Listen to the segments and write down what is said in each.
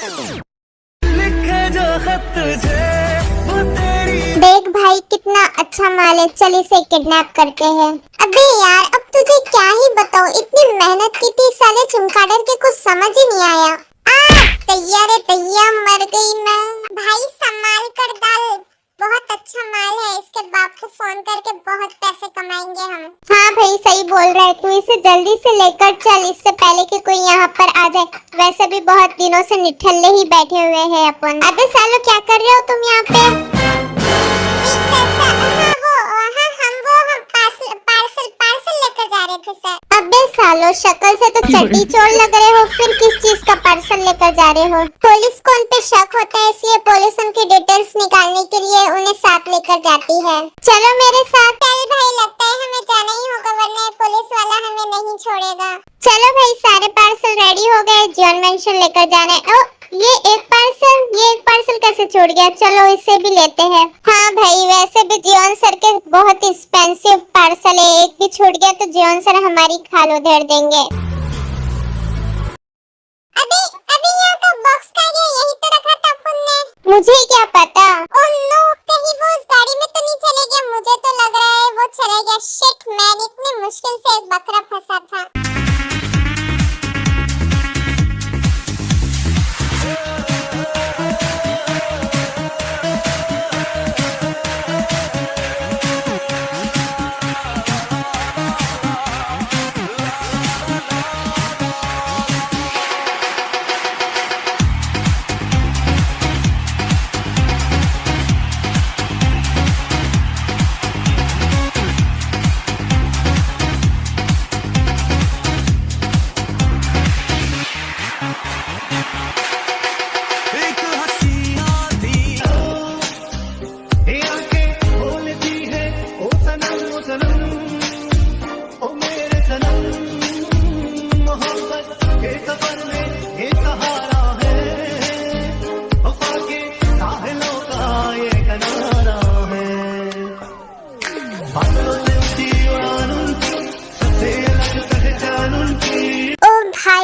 लिखे जो खत तुझे वो तेरी। देख भाई कितना अच्छा माल है, चल इसे किडनैप करते हैं। अबे यार अब तुझे क्या ही बताऊं, इतनी मेहनत की थी, साले चमगादड़ के कुछ समझ ही नहीं आया। तैयार है, तैयार मर गई मैं। भाई संभाल कर डाल, बहुत अच्छा माल है, इसके बाप को फोन करके बहुत पैसे कमाएंगे हम। हाँ भाई सही बोल रहा है तू, इसे जल्दी से लेकर चल, इससे पहले कि कोई यहाँ पर आ जाए। वैसे भी बहुत दिनों से निठल्ले ही बैठे हुए हैं अपन। अबे सालो क्या कर रहे हो तुम यहाँ पे? अबे सालो शक्ल से तो चड्डी चोर लग रहे हो, फिर किस चीज का पार्सल लेकर जा रहे हो? पुलिस को उन पे शक होता है, इसलिए पुलिस उनकी डिटेल्स निकालने के लिए उन्हें साथ लेकर जाती है। चलो मेरे साथ। चल भाई लगता है हमें जाना ही होगा, वरना पुलिस वाला हमें नहीं छोड़ेगा। चलो भाई सारे पार्सल रेडी हो गए, जॉन मेंशन लेकर जाना है। ये एक पार्सल कैसे छूट गया? चलो इसे भी लेते हैं। हाँ भाई वैसे भी जियोन सर के बहुत एक्सपेंसिव पार्सल है, एक भी छूट गया तो जियोन सर हमारी खाल उधेड़ देंगे। अभी यहाँ का बॉक्स कहाँ गया? यही तो रखा था अपन ने। मुझे क्या पता। ओह नो, कहीं वो उस गाड़ी में तो नहीं चले गया? मुझे तो लग रहा है वो चले गया। शिट मैन, इतने मुश्किल से एक बकरा फंसा था।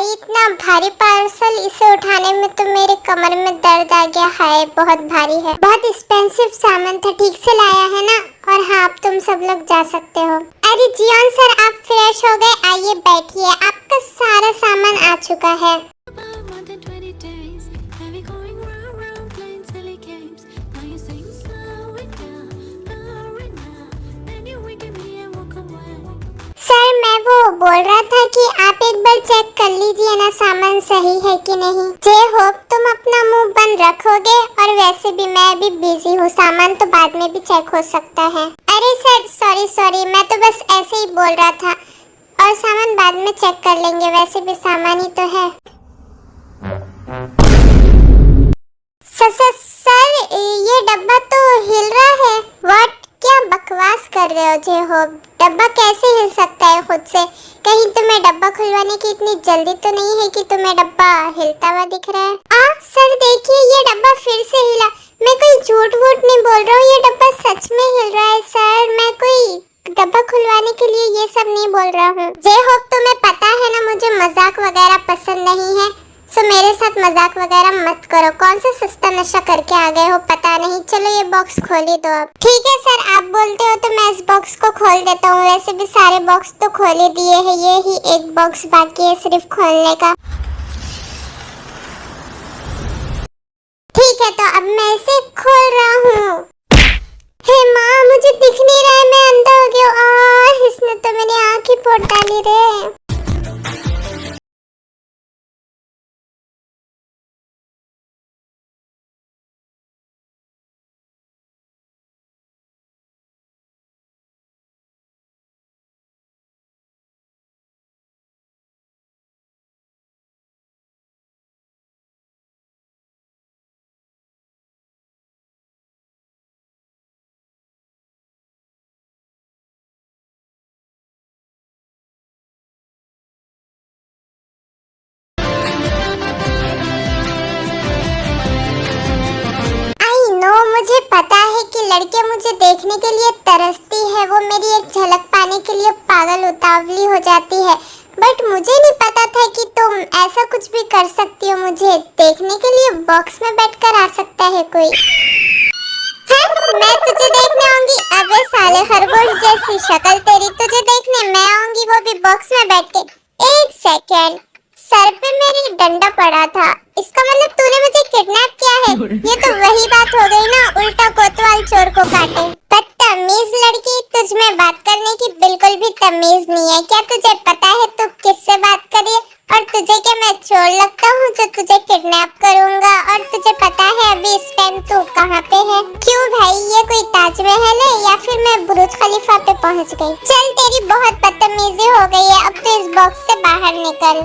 इतना भारी पार्सल, इसे उठाने में तो मेरे कमर में दर्द आ गया है, बहुत भारी है। बहुत एक्सपेंसिव सामान था, ठीक से लाया है ना? और हाँ अब तुम सब लोग जा सकते हो। अरे जियोन सर आप फ्रेश हो गए, आइए बैठिए, आपका सारा सामान आ चुका है। सर मैं वो बोल रहा था कि आप एक बार चेक कर लीजिए ना सामान सही है कि नहीं। जे होप तुम अपना मुंह बंद रखोगे, और वैसे भी मैं अभी बिजी हूँ, सामान तो बाद में भी चेक हो सकता है। अरे सर सॉरी, मैं तो बस ऐसे ही बोल रहा था, और सामान बाद में चेक कर लेंगे, वैसे भी सामान ही तो है। सर ये डब्बा तो हिल रहा है। व्हाट? क्या बकवास कर रहे हो जे होप? डब्बा कैसे हिल सकता है खुद से? कहीं तुम्हें डब्बा खुलवाने की इतनी जल्दी तो नहीं है कि तुम्हें डब्बा हिलता हुआ दिख रहा है? सर देखिए ये डब्बा फिर से हिला। मैं कोई झूठ वूठ नहीं बोल रहा हूँ, ये डब्बा सच में हिल रहा है सर। मैं कोई डब्बा खुलवाने के लिए ये सब नहीं बोल रहा हूँ। जे होप तुम्हें पता है ना मुझे मजाक वगैरह पसंद नहीं है, सो मेरे साथ मजाक वगैरह मत करो। कौन सा सस्ता नशा करके आ गए हो पता नहीं। चलो ये बॉक्स खोल ही दो अब। ठीक है सर, आप बोलते हो तो मैं इस बॉक्स को खोल देता हूँ। वैसे भी सारे बॉक्स तो खोल ही दिए हैं, ये ही एक बॉक्स बाकी है सिर्फ खोलने का। ठीक है तो अब मैं इसे खोल रहा हूँ। हे माँ मुझे दिख नहीं रहा है, मैं अंधा हो गया। इसने तो मेरी आँख ही फोड़ डाली रे। मुझे पता है कि लड़कियां मुझे देखने के लिए तरसती है, वो मेरी एक झलक पाने के लिए पागल उतावली हो जाती है, बट मुझे नहीं पता था कि तुम ऐसा कुछ भी कर सकती हूँ, मुझे देखने के लिए बॉक्स में बैठकर आ सकता है कोई? मैं तुझे देखने आऊंगी? अबे साले खरगोश जैसी शक्ल तेरी, तुझे देखने मैं आऊंगी, वो भी बॉक्स में बैठ के। एक सेकेंड, सर पे मेरी डंडा पड़ा था, इसका मतलब तूने मुझे किडनैप किया है? ये तो वही बात हो गई ना, उल्टा कोतवाल चोर को काटे। बदतमीज लड़की, तुझ में बात करने की बिल्कुल भी तमीज नहीं है। क्या तुझे पता है तू किससे बात कर रही है? और तुझे क्या मैं चोर लगता हूँ जो तुझे किडनैप करूँगा? और तुझे पता है अभी इस टाइम तू कहाँ पे है? क्यों भाई, ये कोई ताजमहल है या फिर मैं बुर्ज खलीफा पे पहुँच गई? चल तेरी बहुत बदतमीजी हो गई है, अब तो इस बॉक्स से बाहर निकल।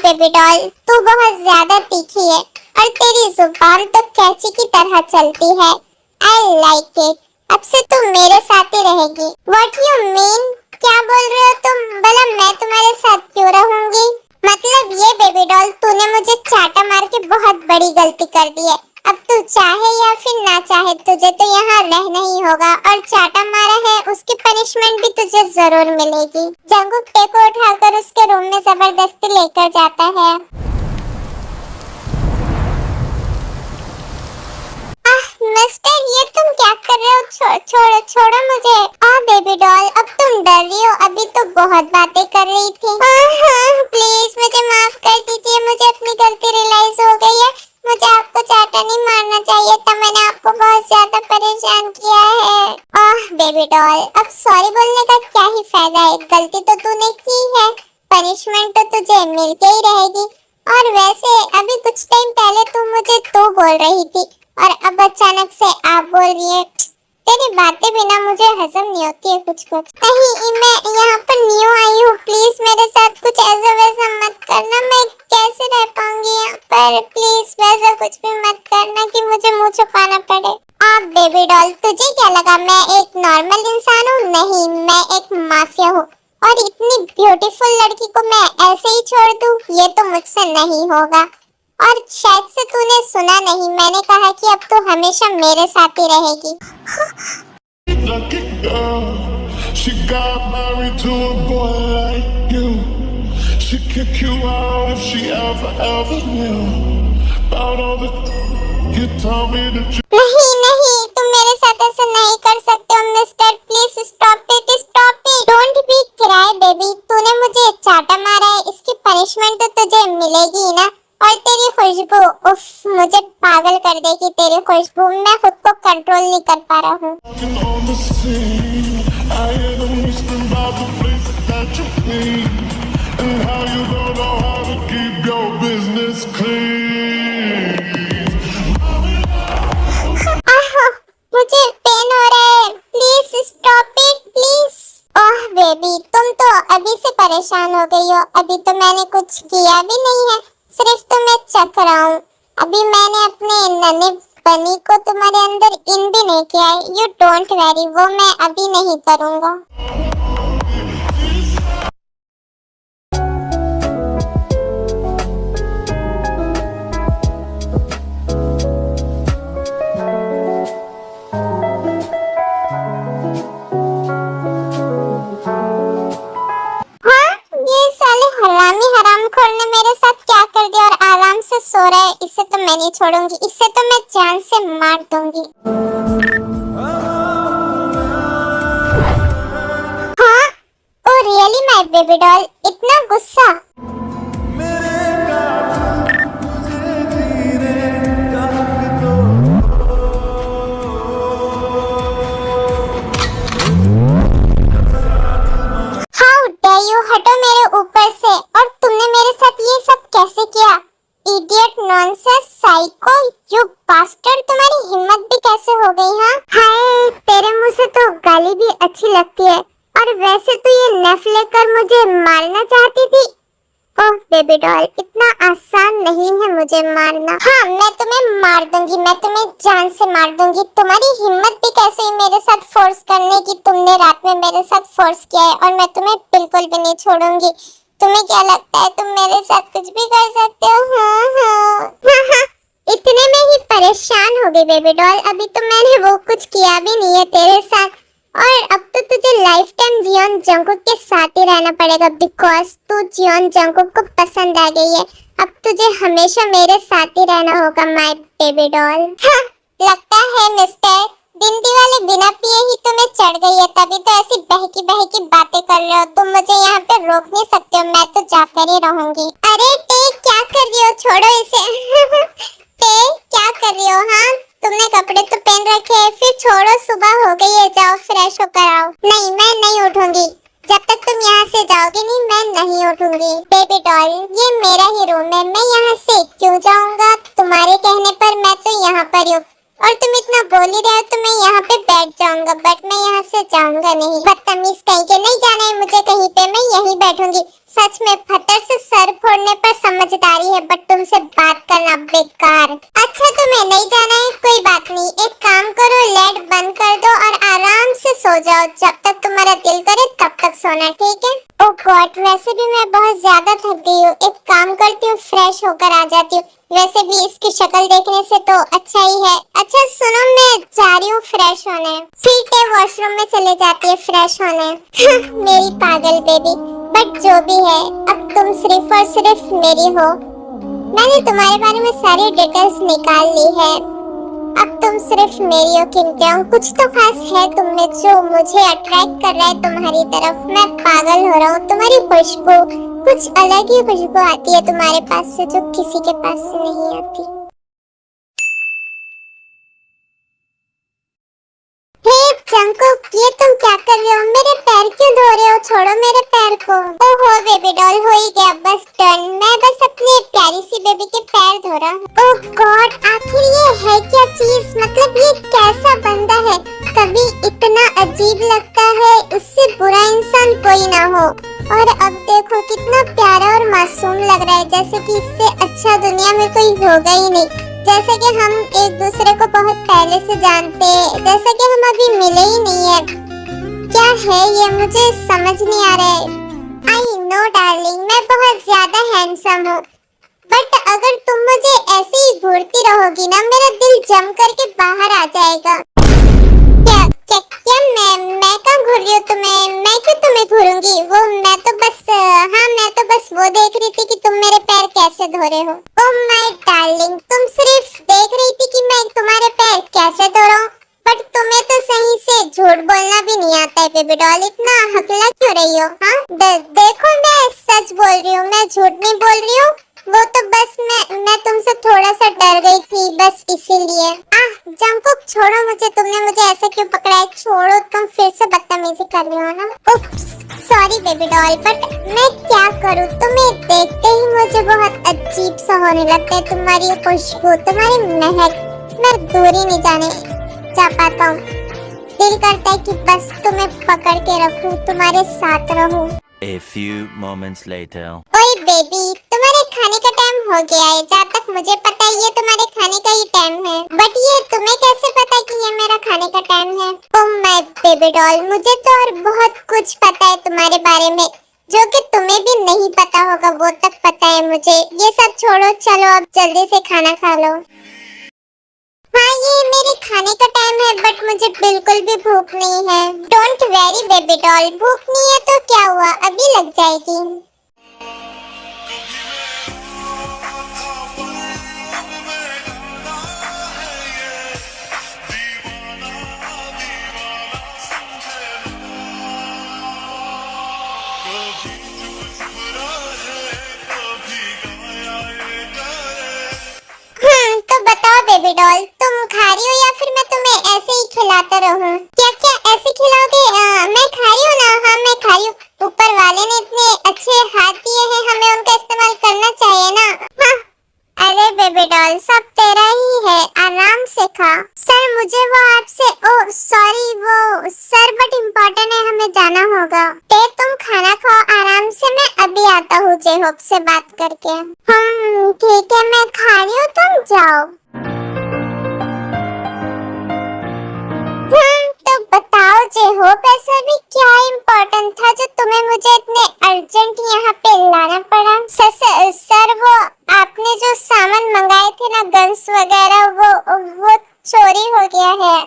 बेबी डॉल, तू बहुत ज्यादा तीखी है और तेरी जुबान तो कैंची की तरह चलती है। I like it. अब से तू मेरे साथ ही रहेगी। What you mean? क्या बोल रहे हो तुम? भला मैं तुम्हारे साथ क्यों रहूंगी? मतलब ये बेबी डॉल, तूने मुझे चाटा मार के बहुत बड़ी गलती कर दी है। अब तू चाहे या फिर ना चाहे तुझे तो यहाँ रहना ही होगा, और चाटा मारा है उसकी पनिशमेंट भी तुझे जरूर मिलेगी। जंगुक टे को उठाकर उसके रूम में जबरदस्ती लेकर जाता है। मिस्टर, ये तुम क्या कर रहे हो? छोड़ो मुझे। बेबी डॉल, अब तुम डर रही हो, अभी तो बहुत बातें कर रही थी। प्लीज मुझे माफ कर दीजिए, मुझे अपनी गलती रियलाइज हो गई है। मुझे आपको चाटा नहीं मारना चाहिए था, मैंने आपको बहुत ज्यादा परेशान किया है। बेबी डॉल, अब सॉरी बोलने का क्या ही फायदा है? गलती तो तूने की है, पनिशमेंट तो तुझे मिलके ही रहेगी। और वैसे अभी कुछ टाइम पहले तू मुझे तो बोल रही थी और अब अचानक से आप बोल रही है। तेरी बातें बिना मुझे हजम नहीं होती है कुछ। नहीं, मैं यहाँ पर न्यू आई हूँ, प्लीज मेरे साथ कुछ ऐसा वैसा मत करना। मैं कैसे रह पाऊंगी यहाँ पर? प्लीज वैसा कुछ भी मत करना कि मुझे मुंह छुपाना पड़े। आप बेबी डॉल, तुझे क्या लगा मैं एक नॉर्मल इंसान हूँ? नहीं, मैं एक माफिया हूँ, और इतनी ब्यूटीफुल लड़की को मैं ऐसे ही छोड़ दूँ? ये तो मुझसे नहीं होगा। और शायद से तूने सुना नहीं, मैंने कहा कि अब तू हमेशा मेरे साथ ही रहेगी। Lucky girl, she got married to a boy like you. She'd kick you out if she ever knew about all the you told me that you. नहीं, तुम मेरे साथ ऐसा नहीं कर सकते हो mister, please stop it. Don't be cry baby. तूने मुझे चाटा मारा है, इसकी पनिशमेंट तो तुझे मिलेगी ना। और तेरी खुशबू, उफ, मुझे पागल कर देगी तेरी खुशबू। मैं खुद को कंट्रोल नहीं कर पा रहा हूँ। मुझे पेन हो रहा है, please stop it please. Oh baby, तुम तो अभी से परेशान हो गई हो, अभी तो मैंने कुछ किया भी नहीं है, सिर्फ तुम्हें चख रहा हूँ। अभी मैंने अपने नन्हे बनी को तुम्हारे अंदर इन भी नहीं किया है। यू डोंट वरी, वो मैं अभी नहीं करूँगा। ने मेरे साथ क्या कर दिया और आराम से सो रहा है। इसे तो मैं नहीं छोड़ूंगी, इसे तो मैं जान से मार दूंगी। हाँ? Oh really my baby doll, इतना गुस्सा? ऐसे किया? Idiot, nonsense, psycho, you bastard, तुम्हारी हिम्मत भी कैसे हो गई? हाँ हाय, तेरे मुंह से तो गाली भी अच्छी लगती है। और वैसे तो ये नफ लेकर मुझे मारना चाहती थी। ओह बेबी डॉल, इतना आसान नहीं है मुझे मारना। हाँ, मैं तुम्हें मार दूंगी, मैं तुम्हें जान से मार दूंगी। तुम्हारी हिम्मत भी कैसे हुई मेरे साथ फोर्स करने की? तुमने रात में मेरे साथ फोर्स किया है और मैं तुम्हें बिल्कुल भी नहीं छोड़ूंगी। तुम्हें क्या लगता है तुम मेरे साथ कुछ भी कर सकते हो? हाँ। इतने में ही परेशान हो गई बेबी डॉल। अभी तो मैंने वो कुछ किया भी नहीं है तेरे साथ, और अब तो तुझे लाइफ टाइम जियोन जंगकुक के साथ ही रहना पड़ेगा, बिकॉज तू जियोन जंगकुक को पसंद आ गई है। अब तुझे हमेशा मेरे साथ ही रहना होगा माय बेबी डॉल। हाँ, लगता है मिस्टर, दिन वाले बिना पिए ही तुम्हें चढ़ गई है, तभी तो ऐसी बहकी बातें कर रहे हो। तुम मुझे यहाँ पे रोक नहीं सकते हो, मैं तो जाकर ही रहूंगी। अरे टे, क्या कर रही हो? छोड़ो इसे। टे, क्या कर रही हो? हाँ, तुमने कपड़े तो पहन रखे हैं, फिर छोड़ो, सुबह हो गई है, जाओ फ्रेश होकर आओ। नहीं, मैं नहीं उठूंगी जब तक तुम यहाँ से जाओगे नहीं, मैं नहीं उठूंगी। बेबी डॉल, ये मेरा ही रूम है, मैं यहाँ से क्यों जाऊँगा? तुम्हारे कहने पर मैं तो यहाँ पर हूँ, और तुम इतना बोल ही रहे हो तो मैं यहाँ पे बैठ जाऊंगा, बट मैं यहाँ से जाऊंगा नहीं। बदतमीज कहीं के, नहीं जाना है मुझे कहीं पे, मैं यहीं बैठूंगी। सच में फटर से सर फोड़ने पर समझदारी है, बट तुमसे बात करना बेकार। अच्छा, तुम्हें नहीं जाना है, कोई बात नहीं। एक काम करो, लाइट बंद कर दो और आराम से सो जाओ। जब तक तुम्हारा दिल करे तब तक सोना, ठीक है? ओह गॉड, वैसे भी मैं बहुत ज्यादा थक गई हूँ। एक काम करती हूँ, फ्रेश होकर आ जाती हूँ। वैसे भी इसकी शक्ल देखने से तो अच्छा ही है। अच्छा सुनो, मैं जा रही हूँ फ्रेश होने। ठीक है, वॉशरूम में चले जाती है फ्रेश होने। मेरी पागल बेबी, बट जो भी है, अब तुम सिर्फ और सिर्फ मेरी हो। मैंने तुम्हारे बारे में सारी डिटेल्स निकाल ली है। अब तुम सिर्फ मेरी हो किंग। कुछ तो खास है तुम में जो मुझे अट्रैक्ट कर रहा है तुम्हारी तरफ। मैं पागल हो रहा हूँ। तुम्हारी खुशबू, कुछ अलग ही खुशबू आती है तुम्हारे पास से, जो किसी के पास से नहीं आती। हे जंगकुक, ये तुम क्या कर रहे हो? मेरे पैर क्यों धो रहे हो? छोड़ो मेरे पैर को। ओहो बेबी डॉल, हो ही गया बस डन। मैं बस अपनी प्यारी सी बेबी के पैर धो रहा हूँ। ओह गॉड, आखिर ये है क्या चीज? मतलब ये कैसा बंदा है? कभी इतना अजीब लगता है, उससे बुरा इंसान कोई ना हो। और अब देखो कितना प्यारा और मासूम लग रहा है, जैसे कि इससे अच्छा दुनिया में कोई होगा ही नहीं। जैसे कि हम एक दूसरे को बहुत पहले से जानते हैं, जैसे कि हम अभी मिले ही नहीं है। क्या है ये, मुझे समझ नहीं आ रहा है। आई नो डार्लिंग, मैं बहुत ज्यादा हैंडसम हूँ, बट अगर तुम मुझे ऐसे ही घूरती रहोगी ना, मेरा दिल जम करके बाहर आ जाएगा। क्या मैं कहाँ घूर रही हूँ तुम्हें? मैं क्यों तुम्हें घूरूंगी? वो मैं तो बस वो देख रही थी कि तुम मेरे पैर कैसे धो रहे हो। ओह माय डार्लिंग, तुम सिर्फ देख रही थी कि मैं तुम्हारे पैर कैसे धो रहा हूँ, बट तुम्हें तो सही से झूठ बोलना भी नहीं आता है बेबी डॉल। इतना हकला क्यों रही हो? हाँ देखो, मैं सच बोल रही हूँ, मैं झूठ नहीं बोल रही हूँ। वो तो बस मैं तुमसे थोड़ा सा डर गई थी, बस इसीलिए। जंगकुक छोड़ो मुझे, तुमने मुझे ऐसे क्यों पकड़ा है? छोड़ो, तुम फिर से बदतमीजी कर रही हो ना। उप्स, सॉरी बेबी डॉल, बट मैं क्या करूँ? तुम्हें देखते ही मुझे बहुत अजीब सा होने लगता है। तुम्हारी खुशबू, तुम्हारी महक, मैं दूर ही नहीं जा पाता हूँ। दिल करता है कि बस तुम्हें पकड़ के रखूं, तुम्हारे साथ रहूं। A few moments later. ओए बेबी, तुम्हारे खाने का टाइम हो गया है। जहाँ तक मुझे पता है ये तुम्हारे खाने का ही टाइम है, बट ये तुम्हें कैसे पता कि ये मेरा खाने का टाइम है? ओह माय बेबी डॉल, मुझे तो और बहुत कुछ पता है तुम्हारे बारे में, जो कि तुम्हें भी नहीं पता होगा, वो तक पता है मुझे। ये सब छोड़ो, चलो अब जल्दी से खाना खा लो। हाँ, ये मेरे खाने का टाइम है, बट मुझे बिल्कुल भी भूख नहीं है। डोंट वेरी बेबी डॉल, भूख नहीं है तो क्या हुआ, अभी लग जाएगी। तो बताओ बेबी डॉल, तुम खा रही हो या फिर मैं तुम्हें ऐसे ही खिलाता रहूं? क्या ऐसे खिलाओगे? मैं खा रही हूँ ना। हाँ, मैं खा रही हूँ। ऊपर वाले ने इतने अच्छे हाथ दिए हैं, हमें उनका इस्तेमाल करना चाहिए ना। ऑल सब तेरा ही है, आराम से खा। सर मुझे वो आपसे सॉरी वो सर बट इम्पोर्टेंट है, हमें जाना होगा। तुम खाना खाओ आराम से, मैं अभी आता हूँ जे होप से बात करके। ठीक है मैं खा रही हूँ, तुम जाओ। तो बताओ जे होप ऐसा भी क्या इम्पोर्टेंट था जो तुम्हें मुझे इतने अर्जेंट यहाँ पे लाना पड़ा? सर वो आपने जो सामान मंगाए थे ना, गन्स वगैरह, वो चोरी हो गया है।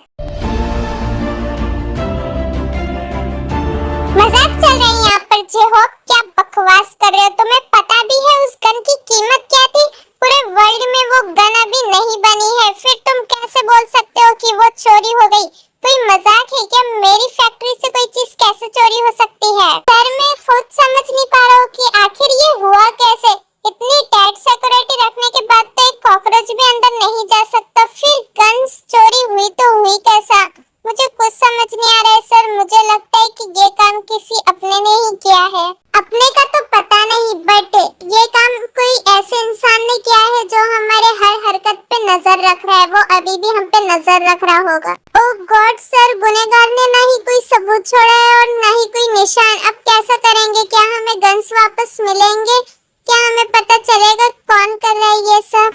मजाक चल रही है यहाँ पर जे होप, क्या बकवास कर रहे हो? तुम्हें पता भी है उस गन की कीमत क्या थी? पूरे वर्ल्ड में वो गन अभी नहीं बनी है, फिर तुम कैसे बोल सकते हो कि वो चोरी हो गई? कोई मजाक है क्या? मेरी फैक्ट्री से कोई चीज कैसे चोरी हो सकती है? सर मैं खुद समझ नहीं पा रहा हूँ कि आखिर ये हुआ कैसे। इतनी टाइट सिक्योरिटी रखने के बाद तो एक कॉकरोच भी अंदर नहीं जा सकता, फिर गन्स चोरी हुई तो हुई कैसा? मुझे कुछ समझ नहीं आ रहा है सर। मुझे लगता है कि ये काम किसी अपने ने ही किया है। अपने का तो पता नहीं, बट ये काम कोई ऐसे इंसान ने किया है जो हमारे हर हरकत पे नजर रख रहा है। वो अभी भी हम पे नजर रख रहा होगा। ओह गॉड सर, गुनहगार ने ना ही कोई सबूत छोड़ा है और ना ही कोई निशान। अब कैसा करेंगे? क्या हमें गन्स वापस मिलेंगे? क्या हमें पता चलेगा कौन कर रहा है ये सब?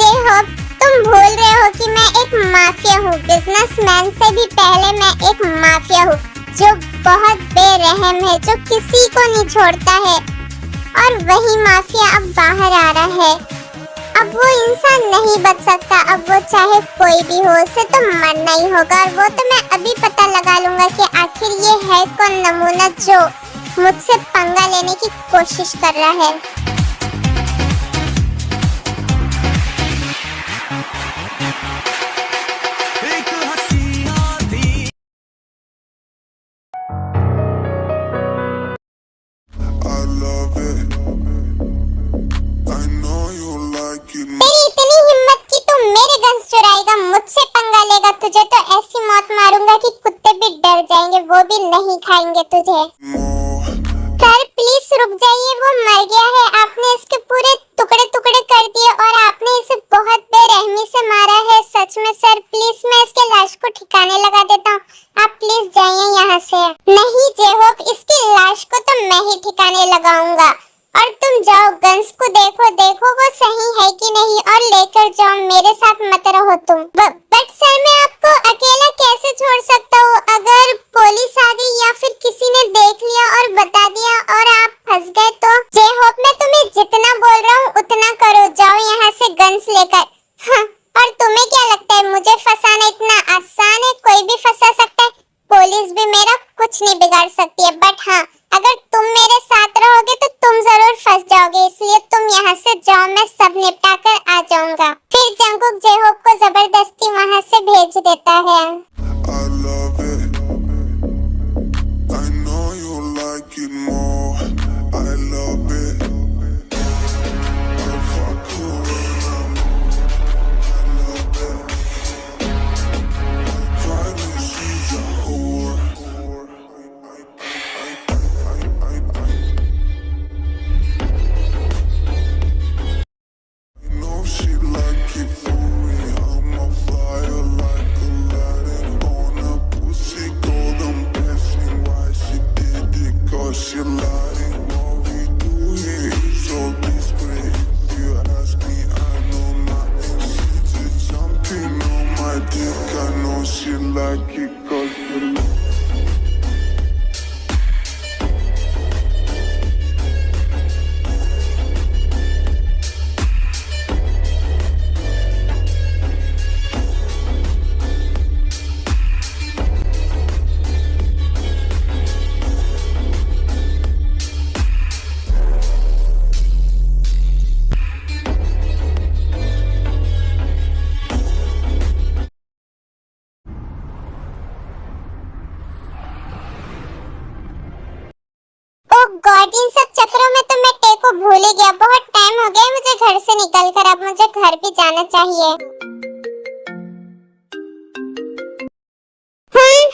जे होप तुम भूल रहे हो कि मैं एक माफिया हूँ। बिजनेसमैन से भी पहले मैं एक माफिया हूँ जो बहुत बेरहम है, जो किसी को नहीं छोड़ता है। और वही माफिया अब बाहर आ रहा है। अब वो इंसान नहीं बच सकता, अब वो चाहे कोई भी हो, उसे तो मरना ही होगा। और वो तो मैं अभी पता लगा लूंगा कि आखिर ये है कौन नमूना जो मुझसे पंगा लेने की कोशिश कर रहा है। तेरी इतनी हिम्मत कि तू मेरे गन्स चुराएगा, मुझसे पंगा लेगा? तुझे तो ऐसी मौत मारूंगा कि कुत्ते भी डर जाएंगे, वो भी नहीं खाएंगे तुझे। सर प्लीज रुक जाइए, वो मर गया है। आपने इसके पूरे टुकड़े टुकड़े कर दिए और आपने इसे बहुत बेरहमी से मारा है। सच में सर प्लीज, मैं इसके लाश को ठिकाने लगा देता हूँ। आप प्लीज जाइए यहाँ से। नहीं जे होप, इसकी लाश को तो मैं ही ठिकाने लगाऊंगा। और तुम जाओ, गन्स को देखो वो सही है कि नहीं, और लेकर जाओ। मेरे साथ मत रहो तुम। बट सर मैं आपको अकेला कैसे छोड़ सकता हूँ? अगर पुलिस आ गई या फिर किसी ने देख लिया और बता दिया और आप फंस गए तो? जे होप मैं तुम्हें जितना बोल रहा हूँ उतना करो। जाओ यहाँ से गन्स लेकर। हाँ, और तुम्हें क्या लगता है मुझे फंसाना इतना आसान है? कोई भी फंसा सकता है, पुलिस भी मेरा कुछ नहीं बिगाड़ सकती है। बट हाँ, अगर तुम मेरे साथ रहोगे तो तुम जरूर फंस जाओगे, इसलिए तुम यहाँ से जाओ, मैं सब निपटा कर आ जाऊंगा। फिर जंगकुक जे होप को जबरदस्ती वहाँ से भेज देता है। गॉड, इन सब चक्करों में तो मैं टे को भूल ही गया। बहुत टाइम हो गया मुझे घर से निकलकर, अब मुझे घर भी जाना चाहिए।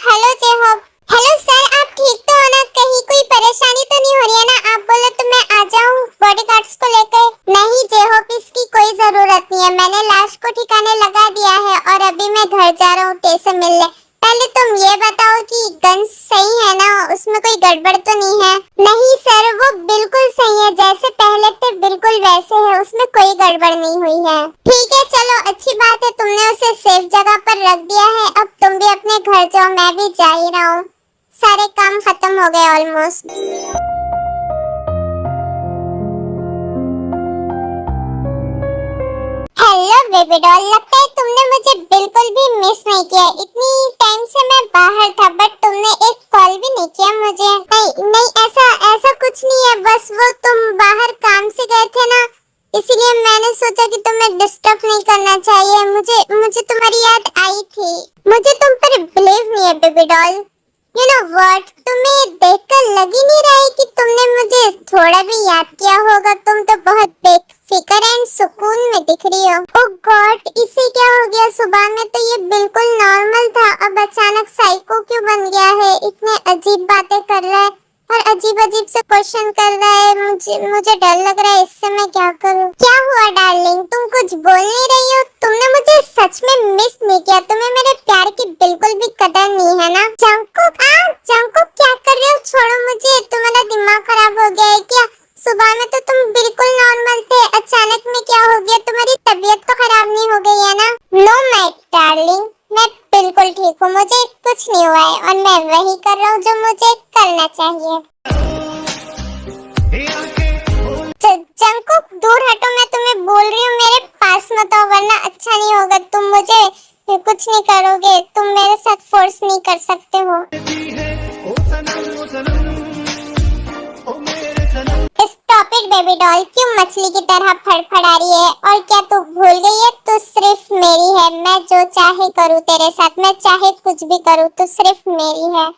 Hello J Hope. Hello sir, आप ठीक तो हो ना? कहीं कोई परेशानी तो नहीं हो रही है ना? आप बोले तो मैं आ जाऊं बॉडीगार्ड्स को लेकर। नहीं जे होप, इसकी कोई जरूरत नहीं मैंने लाश को ठिकाने लगा दिया है और अभी मैं घर जा रहा हूँ टे से मिलने। पहले तुम ये बताओ कि गन सही है ना, उसमें कोई गड़बड़ तो नहीं है? नहीं सर, वो बिल्कुल सही है, जैसे पहले थे बिल्कुल वैसे है, उसमें कोई गड़बड़ नहीं हुई है। ठीक है चलो, अच्छी बात है, तुमने उसे सेफ जगह पर रख दिया है। अब तुम भी अपने घर जाओ, मैं भी जा ही रहा हूँ, सारे काम खत्म हो गए ऑलमोस्ट। हेलो बेबी डॉल, लगता है तुमने मुझे बिल्कुल भी मिस नहीं किया। इतनी टाइम से मैं बाहर था बट तुमने एक कॉल भी नहीं किया मुझे। नहीं ऐसा कुछ नहीं है, बस वो तुम बाहर काम से गए थे ना, इसीलिए मैंने सोचा कि तुम्हें डिस्टर्ब नहीं करना चाहिए। मुझे तुम्हारी याद आई थी। मुझे तुम पर बिलीव नहीं है baby doll. You know what, तुम्हें देखकर लग ही नहीं रहा है कि तुमने मुझे थोड़ा भी याद किया होगा। तुम तो बहुत बेफिक्र एंड सुकून में दिख रही हो। ओह गॉड, इसे क्या हो गया? सुबह में तो ये बिल्कुल नॉर्मल था, अब अचानक साइको क्यों बन गया है? इतने अजीब बातें कर रहा है और अजीब से क्वेश्चन कर रहा है। मुझे डर लग रहा है, इससे मैं क्या करूं? क्या हुआ डार्लिंग, तुम कुछ बोल नहीं रही हो? तुमने मुझे सच में मिस नहीं किया? तुम्हें मेरे प्यार की बिल्कुल भी कदर नहीं है ना? जंकुक क्या कर रहे हो? छोड़ो मुझे, तुम्हारा दिमाग खराब हो गया है क्या? सुबह में तो तुम बिल्कुल नॉर्मल थे, अचानक में क्या हो गया? तुम्हारी तबीयत तो खराब नहीं हो गई है ना? नो माय डार्लिंग, मैं बिल्कुल ठीक हूँ, मुझे कुछ नहीं हुआ है और मैं वही कर रहा हूँ जो मुझे करना चाहिए। जंकुक दूर हटो, मैं तुम्हें बोल रही हूँ मेरे पास मत आओ वरना अच्छा नहीं होगा। तुम मुझे कुछ नहीं करोगे, तुम मेरे साथ फोर्स नहीं कर सकते हो। स्टॉप इट बेबी डॉल, क्यों मछली की तरह फड़फड़ा रही है? और क्या तू भूल गई है तू सिर्फ मेरी है? मैं जो चाहे करूँ तेरे साथ, मैं चाहे कुछ भी करूँ, तू सिर्फ मेरी है।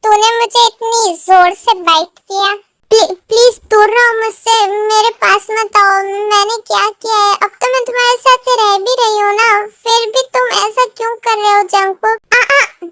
तूने मुझे इतनी जोर से बाइट किया, प्लीज दूर रहो मुझसे, मेरे पास मत आओ। मैंने क्या किया है? अब तो मैं तुम्हारे साथ रह भी रही हूँ ना, फिर भी तुम ऐसा क्यों कर रहे हो जंकुक?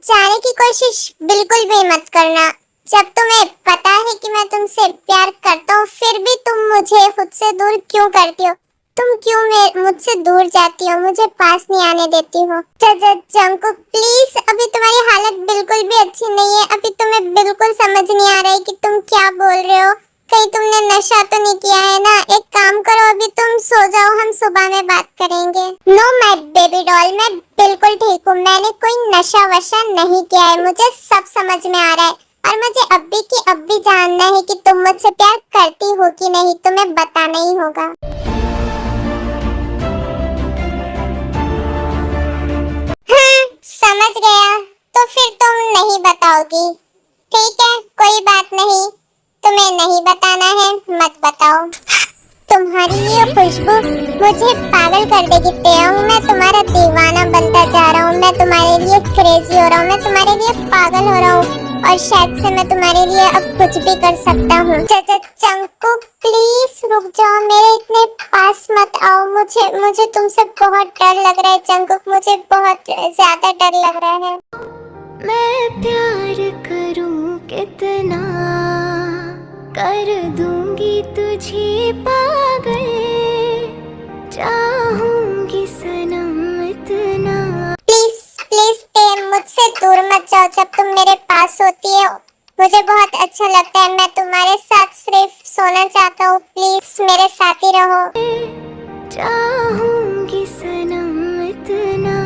जाने की कोशिश बिल्कुल भी मत करना। जब तुम्हें पता है कि मैं तुमसे प्यार करता हूँ फिर भी तुम मुझे खुद से दूर क्यों करती हो? तुम क्यों मुझसे दूर जाती हो, मुझे पास नहीं आने देती हो? जंकुक प्लीज, अभी तुम्हारी हालत बिल्कुल भी अच्छी नहीं है। अभी तुम्हें बिल्कुल समझ नहीं आ रहा है कि तुम क्या बोल रहे हो। कहीं तुमने नशा तो नहीं किया है ना? एक काम करो, अभी तुम सो जाओ, हम सुबह में बात करेंगे। नो माय बेबी डॉल, मैं बिल्कुल ठीक हूँ, मैंने कोई नशा वशा नहीं किया है, मुझे सब समझ में आ रहा है। और मुझे अभी की अभी जानना है कि तुम मुझसे प्यार करती हो कि नहीं, तुम्हें बताना ही होगा। समझ गया, तो फिर तुम नहीं बताओगी? ठीक है, कोई बात नहीं, तुम्हें नहीं बताना है, मत बताओ। तुम्हारी ये खुशबू मुझे पागल कर देगी तेया, मैं तुम्हारा दीवाना बनता जा रहा हूँ, मैं तुम्हारे लिए क्रेजी हो रहा हूँ, मैं तुम्हारे लिए पागल हो रहा हूँ और शायद से मैं तुम्हारे लिए अब कुछ भी कर सकता हूँ। जंकुक प्लीज रुक जाओ, मेरे इतने पास मत आओ, मुझे तुमसे बहुत डर लग रहा है जंकुक, मुझे बहुत ज्यादा डर लग रहा है। मैं प्यार करूं कितना, कर दूंगी तुझे पागल, चाहूंगी सनम इतना। प्लीज मुझसे दूर मत जाओ, जब तुम मेरे पास होती है मुझे बहुत अच्छा लगता है, मैं तुम्हारे साथ सिर्फ सोना चाहता हूँ, प्लीज मेरे साथ ही रहो। चाहूंगी सनम इतना।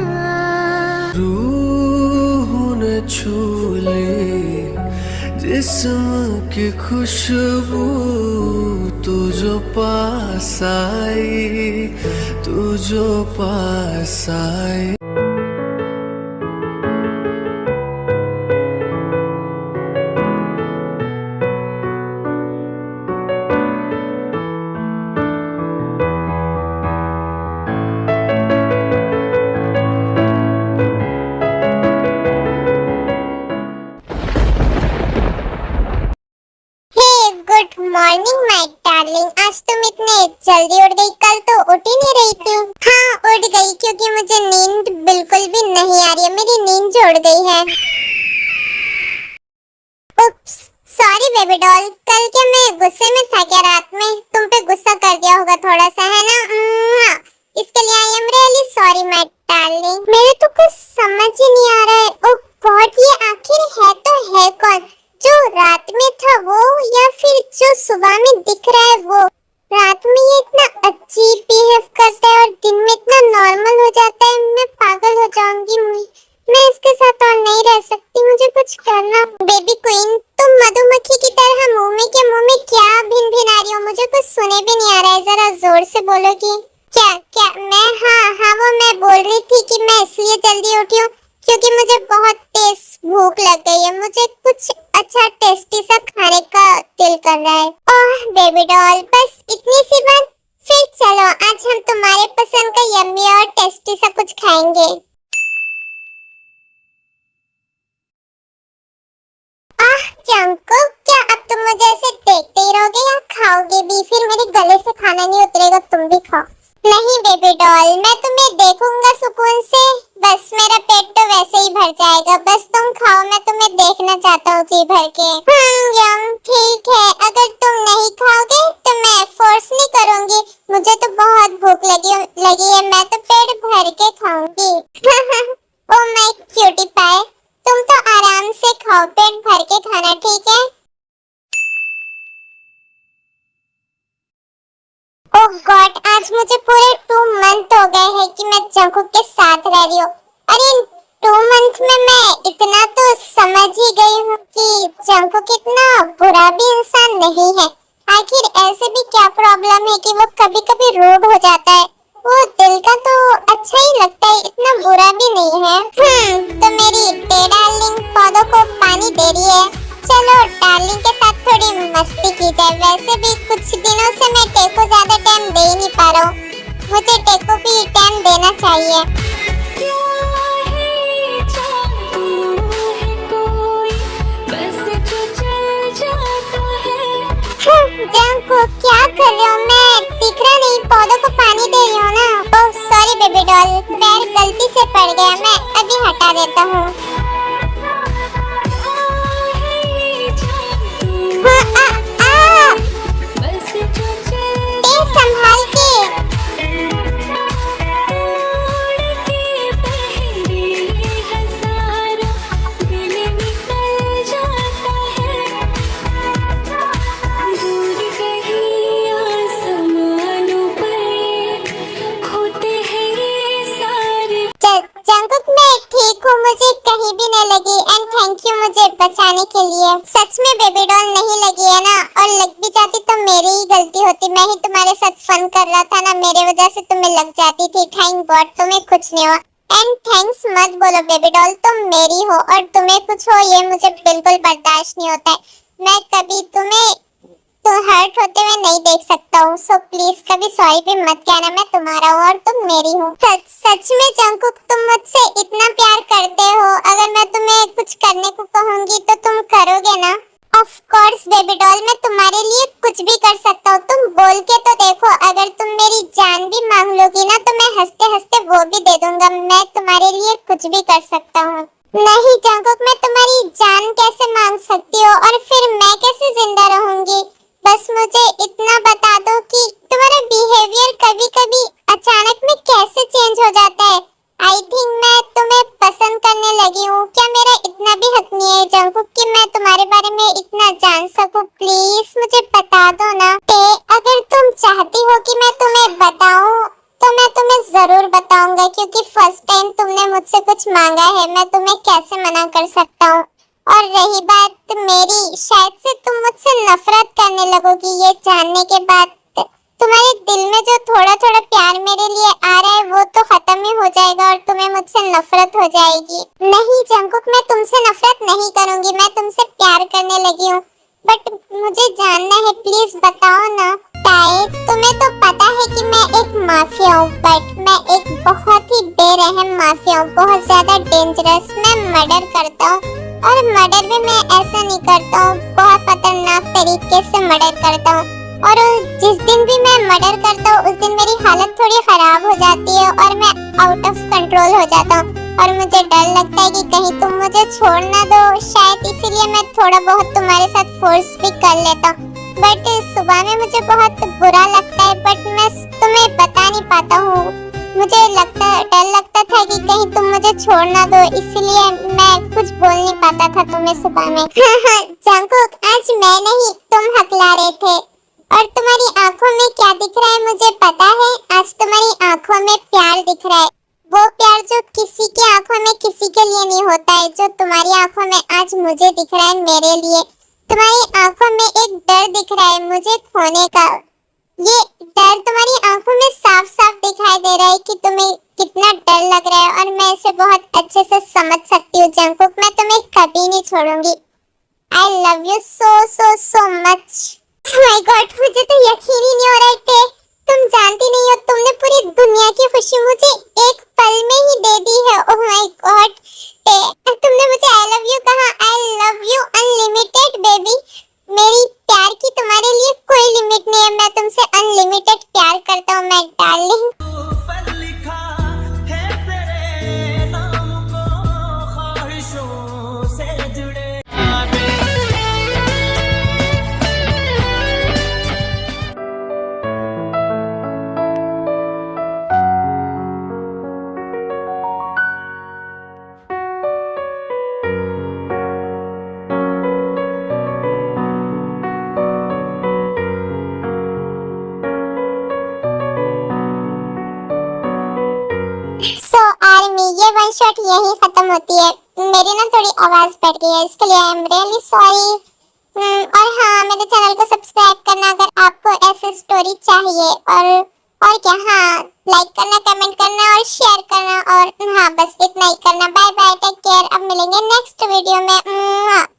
जिस्म की खुशबू तू जो पास आई, तू जो पास आई। Good morning my darling. आज तुम इतने जल्दी उठ गई, कल तो उठ ही नहीं रही थी। हाँ उठ गई क्योंकि मुझे नींद बिल्कुल भी नहीं आ रही है, मेरी नींद जोड़ गई है। उप्स, सॉरी बेबी डॉल, कल क्या मैं गुस्से में था क्या? रात में तुम पे गुस्सा कर दिया होगा थोड़ा सा, है ना? हाँ, इसके लिए I am really sorry my darling. मेरे तो कुछ समझ ही नहीं आ रहा है। ओह गॉड, ये आखिर है तो है कौन? जो रात में था वो या फिर जो सुबह में दिख रहा है वो? रात में ये इतना अजीब बिहेव करता है और दिन में इतना नॉर्मल हो जाता है। मैं पागल हो जाऊंगी, मैं इसके साथ और नहीं रह सकती, मुझे कुछ करना। बेबी क्वीन, तुम मधुमक्खी की तरह मुंह में क्या भिन भिन आ रही हो? मुझे कुछ सुने भी नहीं आ रहा है, जरा जोर से बोलोगी? क्या मैं? हाँ वो मैं बोल रही थी कि मैं इसलिए जल्दी उठी हूँ क्योंकि मुझे बहुत तेज भूख लग गई है। मुझे कुछ अच्छा टेस्टी सा खाने का दिल कर रहा है। ओह बेबी डॉल, बस इतनी सी बात? फिर चलो आज हम तुम्हारे पसंद का यम्मी और टेस्टी सा कुछ खाएंगे। आह जंकुक, क्या अब तुम मुझे ऐसे देखते ही रहोगे या खाओगे भी? फिर मेरे गले से खाना नहीं उतरेगा, तुम भी खाओ। नहीं बेबी डॉल, मैं तुम्हें देखूंगा सुकून से, बस मेरा पेट तो वैसे ही भर जाएगा। बस तुम खाओ, मैं तुम्हें देखना चाहता हूँ जी भर के। यम ठीक है, अगर तुम नहीं खाओगे तो मैं फोर्स नहीं करूंगी। मुझे तो बहुत भूख लगी है, मैं तो पेट भर के खाऊंगी। ओ माय क्यूटी पाई, तुम तो आराम से खाओ, पेट भर के खाना, ठीक है? ओह गॉड, आज मुझे पूरे 2 मंथ हो गए हैं कि मैं जंकुक के साथ रह रही हूँ। अरे 2 मंथ में मैं इतना तो समझ ही गई हूँ कि जंकुक इतना बुरा भी इंसान नहीं है। आखिर ऐसे भी क्या प्रॉब्लम है कि वो कभी कभी रूड हो जाता है। वो दिल का तो अच्छा ही लगता है, इतना बुरा भी नहीं है। तो मेरी डार्लिंग पौधों को पानी दे रही है। चलो डार्लिंग के साथ थोड़ी मस्ती की जाए। वैसे भी कुछ दिनों से मैं टेको ज्यादा टाइम दे ही नहीं पा रहा हूँ, मुझे टेको भी टाइम देना चाहिए। जंकुक क्या कर रहे हो? मैं दिख रहा नहीं, पौधों को पानी दे रही हूँ ना। ओह सॉरी बेबी डॉल, पैर गलती से पड़ गया, मैं अभी हटा देता हूँ। संभाल के। जंकुक मैं ठीक हूँ, मुझे कहीं भी नहीं लगी एंड थैंक यू मुझे बचाने के लिए। सच में बेबी डॉल नहीं लगी है ना? और लग भी जाती तो मेरी ही गलती होती, मैं ही तुम्हारे साथ फन कर रहा था ना, मेरे वजह से तुम्हें लग जाती थी। थैंक गॉड तुम्हें कुछ नहीं हुआ। एंड थैंक्स मत बोलो बेबी डॉल, तुम मेरी हो और तुम्हें कुछ हो ये मुझे बिल्कुल बर्दाश्त नहीं होता है। मैं कभी तुम्हें तो हर्ट होते हुए नहीं देख सकता हूँ, सो प्लीज कभी सॉरी भी मत कहना। मैं तुम्हारा हूँ और तुम मेरी हो। सच में जंकुक तुम मुझसे इतना प्यार करते हो, अगर मैं तुम्हें कुछ करने को कहूँगी तो तुम करोगे ना? ऑफ कोर्स बेबी डॉल, मैं तुम्हारे लिए कुछ भी कर सकता हूँ। तुम बोल के तो देखो, अगर तुम मेरी जान भी मांग लोगी ना तो मैं हंसते हंसते वो भी दे दूंगा। मैं तुम्हारे लिए कुछ भी कर सकता हूँ। नहीं जंकुक, मैं तुम्हारी जान कैसे मांग सकती हूँ और फिर मैं कैसे जिंदा रहूंगी? बस मुझे इतना बता दो कि तुम्हारा बिहेवियर कभी कभी अचानक में कैसे चेंज हो जाता है। आई थिंक मैं तुम्हें पसंद करने लगी हूँ। क्या मेरा इतना भी हक नहीं है जंकुक कि मैं तुम्हारे बारे में इतना जान सकूं? प्लीज मुझे बता दो ना। अगर तुम चाहती हो कि मैं तुम्हें बताऊं तो मैं तुम्हें जरूर बताऊंगा, क्योंकि फर्स्ट टाइम तुमने मुझसे कुछ मांगा है, मैं तुम्हें कैसे मना कर सकता हूँ? और रही बात मेरी, शायद से तुम मुझसे नफरत करने लगोगी ये जानने के बाद। तुम्हारे दिल में जो थोड़ा थोड़ा प्यार मेरे लिए आ रहा है वो तो खत्म ही हो जाएगा और तुम्हें मुझसे नफरत हो जाएगी। नहीं जंगकुक, मैं तुमसे नफरत नहीं करूंगी, मैं तुमसे प्यार करने लगी हूँ। बट मुझे जानना है, प्लीज बताओ ना। ताए, तुम्हें तो पता है कि मैं एक माफिया हूँ, बट मैं एक बहुत ही बेरहम माफिया हूँ, बहुत ज्यादा डेंजरस। मैं मर्डर करता हूँ और मर्डर भी मैं ऐसा नहीं करता हूँ, बहुत खतरनाक तरीके से मर्डर करता हूँ। और जिस दिन भी मैं मर्डर करता हूँ उस दिन मेरी हालत थोड़ी खराब हो जाती है और मैं आउट ऑफ कंट्रोल हो जाता हूँ और मुझे डर लगता है कि कहीं तुम मुझे छोड़ ना दो। शायद इसीलिए मैं थोड़ा बहुत तुम्हारे साथ फोर्स भी कर लेता हूँ, बट सुबह में मुझे बहुत बुरा लगता है, बट मैं तुम्हें बता नहीं पाता हूँ। मुझे डर लगता था कि कहीं तुम मुझे छोड़ ना दो, इसलिए मैं कुछ बोल नहीं पाता था तुम्हें सुबह में। जंगकुक, आज मैं नहीं तुम हकला रहे थे। और तुम्हारी आंखों में क्या दिख रहा है मुझे पता है। आज तुम्हारी आंखों में प्यार दिख रहा है, वो प्यार जो किसी की आंखों में किसी के लिए नहीं होता है, जो तुम्हारी आंखों में आज मुझे दिख रहा है मेरे लिए। तुम्हारी आंखों में एक डर दिख रहा है मुझे खोने का। ये डर तुम्हारी आंखों में साफ साफ दिखाई दे रहा है कि तुम्हें कितना डर लग रहा है, और मैं इसे बहुत अच्छे से समझ सकती हूँ जंगकुक। मैं तुम्हें कभी नहीं छोड़ूंगी। I love you so so so much. My God, मुझे तो यकीन ही नहीं हो रहा है। तुम जानती नहीं हो, तुमने पूरी दुनिया की खुशी मुझे एक पल में ही दे दी है। ओह माय गॉड, तुमने मुझे आई लव यू कहा। आई लव यू अनलिमिटेड बेबी। मेरी प्यार की तुम्हारे लिए कोई लिमिट नहीं है, मैं तुमसे अनलिमिटेड प्यार करता हूँ मैं डार्लिंग। पर लिखा है तेरे नाम को ख्वाहिशों से जुड़े। सो आर्मी, ये वन शॉट यही खत्म होती है। मेरी ना थोड़ी आवाज बैठ गई है, इसके लिए आई एम रियली सॉरी। और हाँ, मेरे चैनल को सब्सक्राइब करना अगर आपको ऐसे स्टोरी चाहिए। और क्या, हाँ, लाइक करना, कमेंट करना और शेयर करना, और हाँ बस इतना ही करना। Bye bye, take care. अब मिलेंगे नेक्स्ट वीडियो में।